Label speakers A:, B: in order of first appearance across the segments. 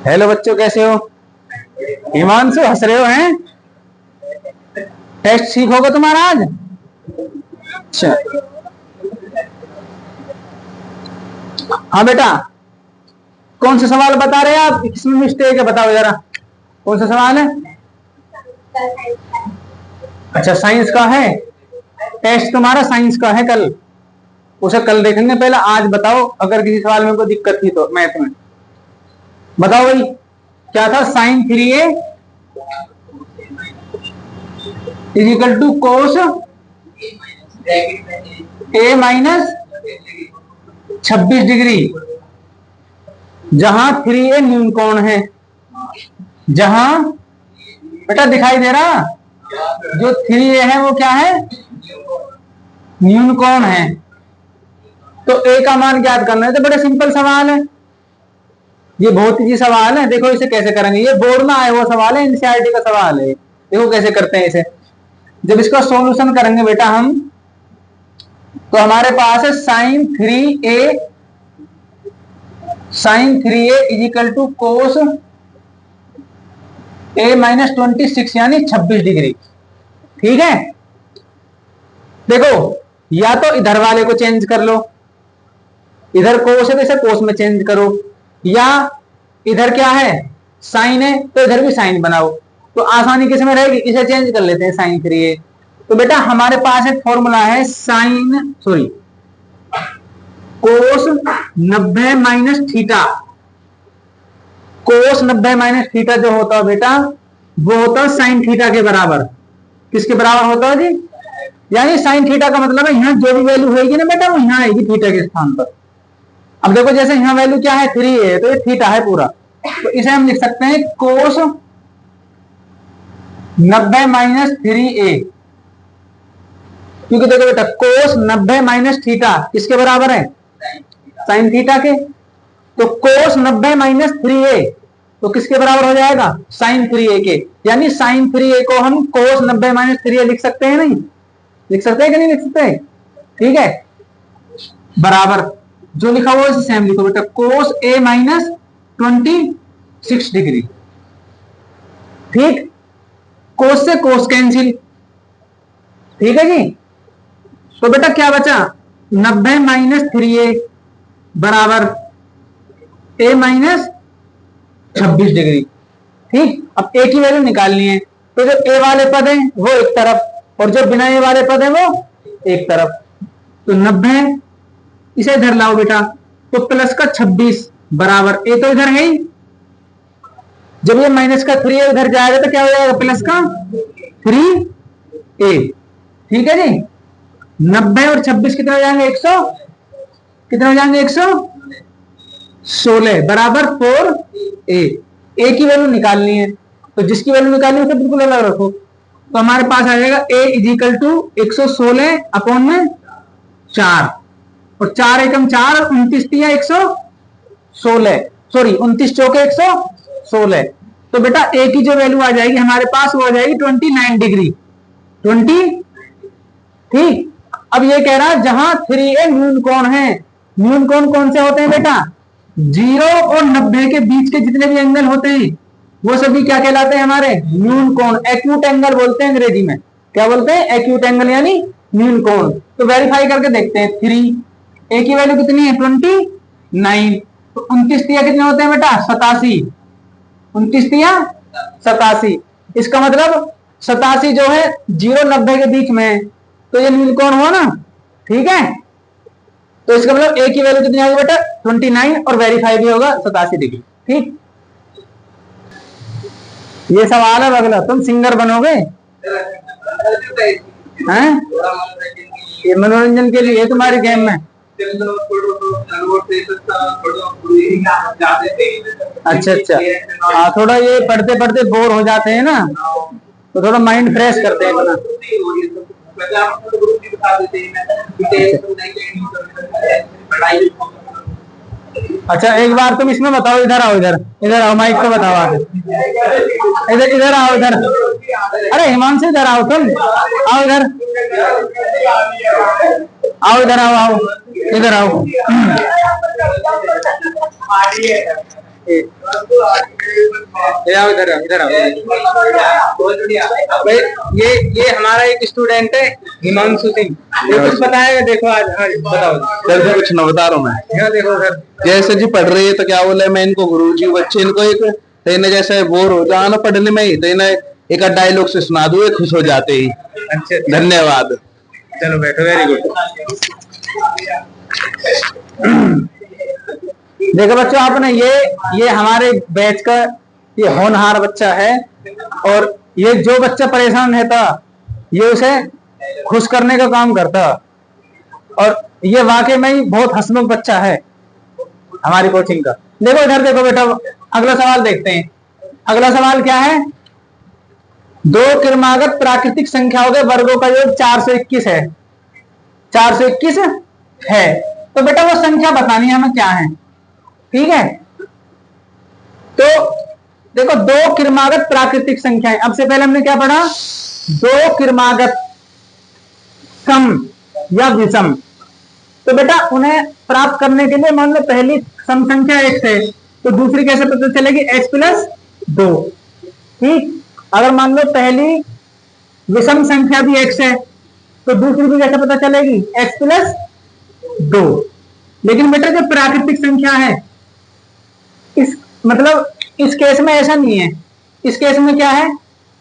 A: Hello बच्चों, कैसे हो? हिमांशु, हंस रहे हो हैं? टेस्ट ठीक होगा तुम्हारा आज? अच्छा। हाँ बेटा, कौन सा सवाल बता रहे हैं आप? किसमें मिस्टेक है बताओ जरा। कौन सा सवाल है? अच्छा, साइंस का है। टेस्ट तुम्हारा साइंस का है कल। उसे कल देखेंगे, पहले आज बताओ। अगर किसी सवाल में कोई दिक्कत थी तो मैथ में बताओ भाई। क्या था? Sine 3a is equal to cos a minus 26 degree, जहां 3a न्यून कोण है। जहां बेटा दिखाई दे रहा, जो 3a है वो क्या है? न्यून कोण है। तो a का मान ज्ञात करना है। तो बड़े सिंपल सवाल है, ये बहुत ही सवाल है। देखो इसे कैसे करेंगे, ये बोर्ड में आया हुआ सवाल है, एनसीईआरटी का सवाल है। देखो कैसे करते हैं इसे। जब इसका सॉल्यूशन करेंगे बेटा हम, तो हमारे पास है sine 3a is equal to cos a minus 26 यानी 26 डिग्री। ठीक है। देखो, या तो इधर वाले को चेंज कर लो, इधर कोस है तो इसे कोस में चेंज करो, या इधर क्या है? साइन है तो इधर भी साइन बनाओ। तो आसानी किस में रहेगी? इसे चेंज कर लेते हैं, साइन 3a। तो बेटा हमारे पास एक फॉर्मूला है कोस 90 माइनस थीटा। कोस 90 माइनस थीटा जो होता है बेटा, वो होता है साइन थीटा के बराबर। किसके बराबर होता है जी? यानी साइन थीटा का मतलब है यहाँ जो भी वैल्यू होगी ना बेटा, वो यहाँ आएगी थीटा के स्थान पर। अब देखो, जैसे यहाँ वैल्यू क्या है? 3 है, तो ये थीटा है पूरा। तो इसे हम लिख सकते हैं कोस 90 माइनस 3a। क्योंकि देखो बेटा, कोस 90 माइनस थीटा किसके बराबर है? साइन थीटा के। तो कोस 90 माइनस 3a तो किसके बराबर हो जाएगा? साइन 3a के। यानी साइन 3a को हम कोस 90 माइनस 3a लिख सकते हैं, नहीं लिख सकते हैं कि नहीं लिख सकते? ठीक है, बराबर जो लिखा हुआ है सेम लिखो बेटा, कोस a माइनस 26 डिग्री। ठीक, कोस से कोस कैंसिल। ठीक है जी। तो बेटा क्या बचा? 90 माइनस 3a बराबर a माइनस 26 डिग्री। ठीक, अब a की वैल्यू निकालनी है। तो जो a वाले पद हैं वो एक तरफ, और जो बिना a वाले पद हैं वो एक तरफ। तो 90 इसे इधर लाओ बेटा, तो प्लस का 26 बराबर a तो इधर है ही। जब ये माइनस का 3a इधर जाएगा तो क्या हो जाएगा? प्लस का 3a। ठीक है जी। 90 और 26 कितने हो जाएंगे? 100। कितने हो जाएंगे? 116 बराबर 4a। a की वैल्यू निकालनी है, तो जिसकी वैल्यू निकालनी है उसे बिल्कुल अलग रखो। तो हमारे पास आ जाएगा a is equal to 116 upon में 4, और 4 एकम 4 और 29 दिया 116, सॉरी 29 चौके 116। तो बेटा a की जो वैल्यू आ जाएगी हमारे पास, वो आ जाएगी 29 डिग्री। 20। ठीक, अब ये कह रहा है जहां 3a न्यून कोण है। न्यून कोण कौन से होते हैं बेटा? 0 और 90 के बीच के जितने भी एंगल होते हैं वो सभी क्या कहलाते हैं? हमारे न्यून कोण। एक्यूट एंगल बोलते हैं अंग्रेजी में। क्या बोलते हैं? एक्यूट एंगल यानी न्यून कोण। तो वेरीफाई करके देखते हैं। 3 a की वैल्यू कितनी है? 29। तो 29 दिया कितने होते हैं बेटा? 87। 29 दिया 87। इसका मतलब 87 जो है 0 90 के बीच में है, तो ये न्यून कोण हुआ ना। ठीक है, तो इसका मतलब a की वैल्यू कितनी आएगी बेटा? 29, और वेरीफाई भी होगा 87 डिग्री। ठीक, ये सवाल है अगला। तुम सिंगर बनोगे हैं? ये मनोरंजन के लिए तुम्हारे गेम में। अच्छा अच्छा, हाँ, थोड़ा ये पढ़ते पढ़ते बोर हो जाते हैं ना, तो थोड़ा माइंड फ्रेश करते हैं अपना। अच्छा, एक बार तुम इसमें बताओ। इधर आओ, इधर इधर आओ, माइक पे बताओ आगे। इधर इधर आओ, इधर। अरे हिमांशु इधर आओ, तुम आओ इधर। आओ इधर, आओ आओ इधर आओ। इधर इधर आओ। भाई ये हमारा एक स्टूडेंट है हिमांशु सिंह, ये कुछ बताएगा। देखो आज बताओ
B: सर जी। कुछ न बता रहा हूँ मैं।
A: यहाँ देखो सर,
B: जैसे जी पढ़ रही है तो क्या बोले, मैं इनको गुरुजी बच्चे इनको एक तो इन्हें जैसे बोर हो जाओ ना पढ़ने में ही, तो इन्हें एक डायलॉग से सुना दूं, खुश हो जाते ही।
A: अच्छा
B: धन्यवाद।
A: चलो बैठो, वेरी गुड। देखो बच्चों, आपने ये हमारे बैच का ये होनहार बच्चा है, और ये जो बच्चा परेशान रहता ये उसे खुश करने का काम करता, और ये वाकई में ही बहुत हंसमुख बच्चा है हमारी कोचिंग का। देखो इधर देखो बेटा, अगला सवाल देखते हैं। अगला सवाल क्या है? दो क्रमागत प्राकृतिक संख्याओं के वर्गों का योग 421 है। 421 है, तो बेटा वो संख्या बतानी है हमें क्या है, ठीक है। तो देखो, दो क्रमागत प्राकृतिक संख्याएं, अब से पहले हमने क्या पढ़ा? दो क्रमागत सम या विषम। तो बेटा उन्हें प्राप्त करने के लिए मान लो पहली सम संख्या x है, तो दूसरी कैसे पता चलेगी? x प्लस 2, ठीक। अगर मान लो पहली विषम संख्या भी x है, तो दूसरी भी कैसे पता चलेगी? x plus 2। लेकिन बेटा जो प्राकृतिक संख्या है, इस मतलब इस केस में ऐसा नहीं है। इस केस में क्या है?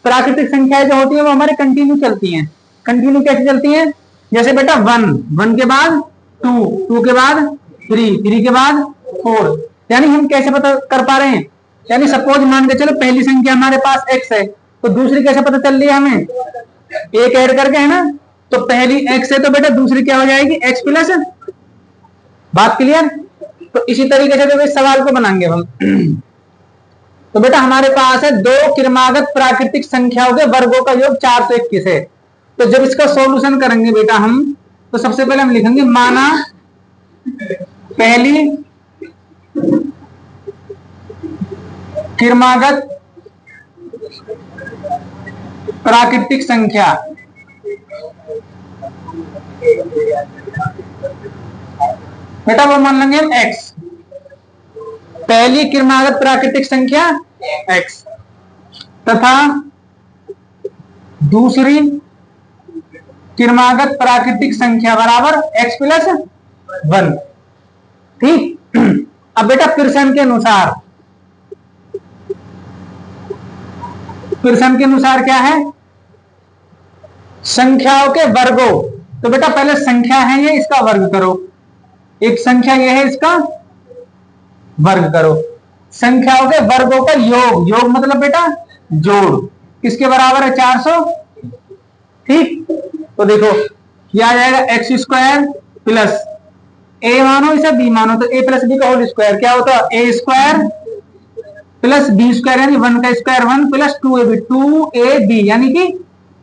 A: प्राकृतिक संख्याएं जो होती है वो हमारे कंटिन्यू चलती हैं। कंटिन्यू कैसे चलती हैं? जैसे बेटा 1, 1 के बाद 2, 2 के बाद 3, 3 के बाद 4। यानी हम कैसे पता कर पा रहे हैं? यानी सपोज मान के चलो पहली संख्या हमारे पास x है, तो दूसरी कैसे पता चल रही है हमें? एक ऐड करके, है ना। तो पहली x है तो बेटा दूसरी क्या हो जाएगी? x plus. बात क्लियर? तो इसी तरीके से देखो इस सवाल को बनाएंगे हम। तो बेटा हमारे पास है दो क्रमागत प्राकृतिक संख्याओं के वर्गों का योग 421 है। तो जब इसका सॉल्यूशन करेंगे बेटा हम, तो सबसे पहले हम लिखेंगे माना पहली क्रमागत प्राकृतिक संख्या बेटा वो मान लेंगे हम x। पहली क्रमागत प्राकृतिक संख्या x तथा दूसरी क्रमागत प्राकृतिक संख्या बराबर x प्लस 1, ठीक। अब बेटा पियर्सन के अनुसार क्या है? संख्याओं के वर्गों। तो बेटा पहले संख्या है ये, इसका वर्ग करो। एक संख्या ये है, इसका वर्ग करो। संख्याओं के वर्गों का योग, योग मतलब बेटा जोड़, किसके बराबर है? 400, ठीक। तो देखो ये आ जाएगा एक्स स्क्वायर प्लस ए मानो इसे बी मानो, तो ए प्लस बी का होल स्क्वायर क्या होता है? ए स्क्वायर प्लस बी स्क्वायर, यानी 1 का स्क्वायर 1 प्लस 2ab 2ab यानी कि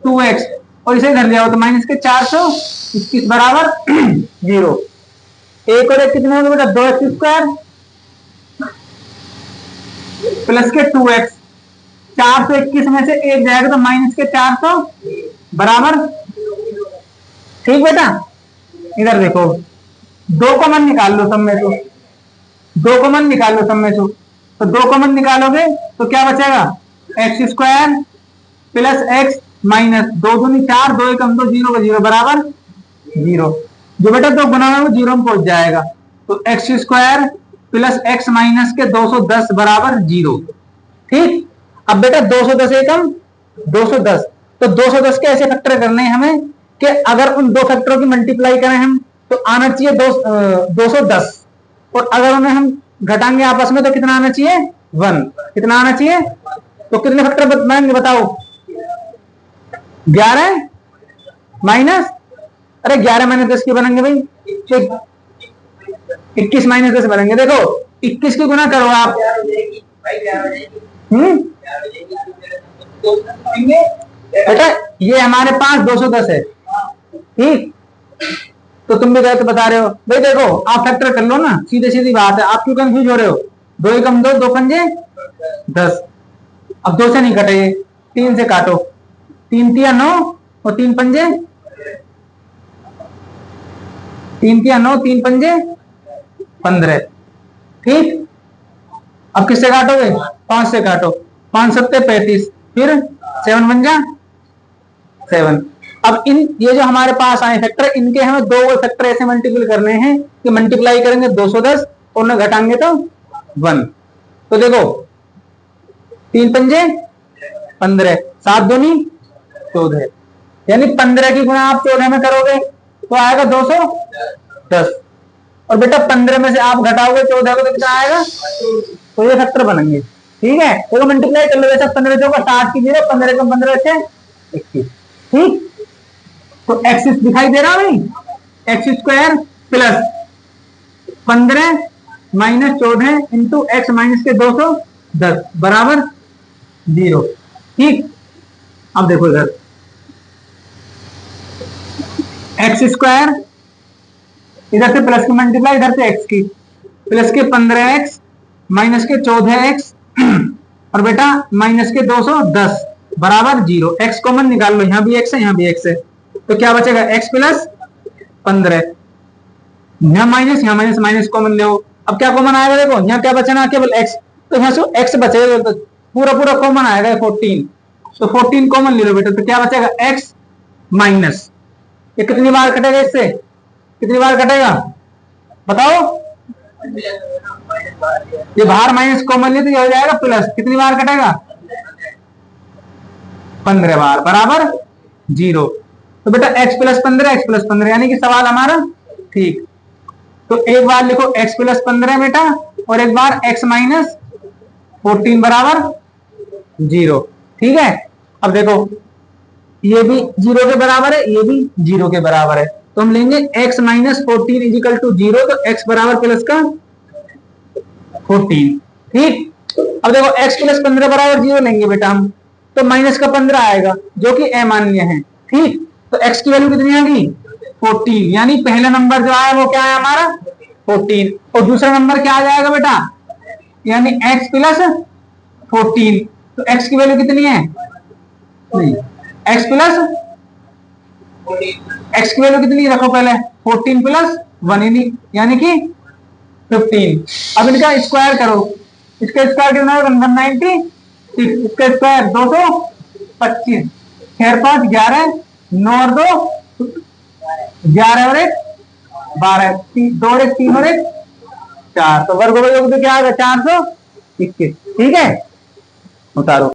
A: 2x, और इसे इधर ले आओ तो माइनस के 421 बराबर 0। एक और एक कितने होंगे बेटा? 2x स्क्वायर प्लस के 2x, 421 में से एक जाएगा तो माइनस के 400 बराबर, ठीक बेटा। इधर देखो, दो कॉमन निकाल लो सब में से, दो कॉमन निकाल लो सब में से। तो दो कॉमन निकालोगे तो क्या बचेगा? X square plus x minus 2 दूनी 4, 2 एकम 2, 0 का 0 बराबर 0। जो बेटा दो गुना है वो 0 में पहुंच जाएगा। तो x square plus x minus के 210 बराबर 0, ठीक। अब बेटा 210 एकम 210, तो 210 के ऐसे फैक्टर करने हैं हमें कि अगर उन दो फैक्टरों की मल्टीप्लाई करें हम तो आना चाहिए 210, और अगर उन्हें हम घटाएंगे आपस में तो कितना आना चाहिए? 1। कितना आना चाहिए? तो कितने फैक्टर बनाएंगे बताओ? 11 माइनस, अरे 11 माइनस 10 के बनेंगे भाई, 21 माइनस 10 बनेंगे। देखो 21 की गुना करो आप, बेटा ये हमारे पास 210 है, ठीक। तो तुम भी गलत बता रहे हो भाई। देखो आप फैक्टर कर लो ना, सीधे सीधी बात है, आप क्यों कंफ्यूज हो रहे हो? 2 एकम 2, 2 पंजे 10। अब 2 से नहीं कटेंगे, 3 से काटो, 3 तिया 9 और 3 पंजे 3 तिया 9, 3 पंजे 15, ठीक। अब किससे काटोगे? 5 से काटो, 5 सत्ते 35, फिर 7 बन जा 7। अब इन ये जो हमारे पास आए फैक्टर, इनके हमें दो और फैक्टर ऐसे मल्टीपल करने हैं कि मल्टीप्लाई करेंगे 210 और न घटाएंगे तो 1। तो देखो 3 पंजे 15, 7 दूनी 14, यानी 15 की गुणा आप 14 में करोगे तो आएगा 210। और बेटा 15 में से आप घटाओगे 14 को तो कितना आएगा? तो ये फैक्टर बनेंगे। ठीक है, तो मल्टीप्लाई कर लो जैसा 15 जो 60 की 0, 15 कम 15 अच्छे 21। ठीक, तो एक्स दिखाई दे रहा भाई, x square plus 15 minus 14 into x minus के 210 बराबर 0। ठीक, अब देखो इधर एक्स स्क्वायर, इधर से प्लस की मल्टीप्लाई, इधर से एक्स की, प्लस के 15x माइनस के 14x और बेटा माइनस के 210 बराबर 0। एक्स कॉमन निकाल लो, यहां भी एक्स है यहां भी एक्स है, तो क्या बचेगा? एक्स प्लस 15, यहां माइनस माइनस कॉमन ले। अब क्या कॉमन आएगा? देखो यहाँ क्या बचना, केवल एक्स, तो यहाँ से एक्स बचेगा, तो पूरा पूरा कॉमन आएगा 14, तो 14 कॉमन ले लो बेटा, तो क्या बचेगा? एक्स माइनस, ये कितनी बार कटेगा? इससे कितनी बार कटेगा बताओ? ये बाहर माइनस कॉमन ले तो ये हो जाएगा प्लस, कितनी बार कटेगा? 15 बार बराबर 0। तो बेटा x प्लस 15 यानी कि सवाल हमारा ठीक। तो एक बार लिखो x प्लस 15 बेटा, और एक बार x माइनस 14 बराबर 0। ठीक है, अब देखो ये भी 0 के बराबर है, ये भी 0 के बराबर है, तो हम लेंगे x माइनस 14 इजिकल टू 0, तो x बराबर प्लस का 14। ठीक, अब देखो x प्लस 15 बराबर 0 लेंगे बेटा हम, तो माइनस का 15 आएगा जो कि अमान्य है। ठीक, तो x की वैल्यू कितनी आ गई? 14, यानी पहला नंबर जो आया वो क्या है हमारा? 14, और दूसरा नंबर क्या आ जाएगा बेटा? यानी x प्लस 14, तो x की वैल्यू कितनी है? x प्लस x की वैल्यू कितनी रखो पहले? 14 प्लस 1 यानी कि 15। अब इनका स्क्वायर करो, इसका स्क्वायर कितना है? 196, इसका स्क्वायर 225, 6 5 11, 9 और 2 11 और 1 12, 2 और 1 3 और 1 4, तो वर्ग हो गया, तो क्या आएगा? 421। ठीक है, उतारो।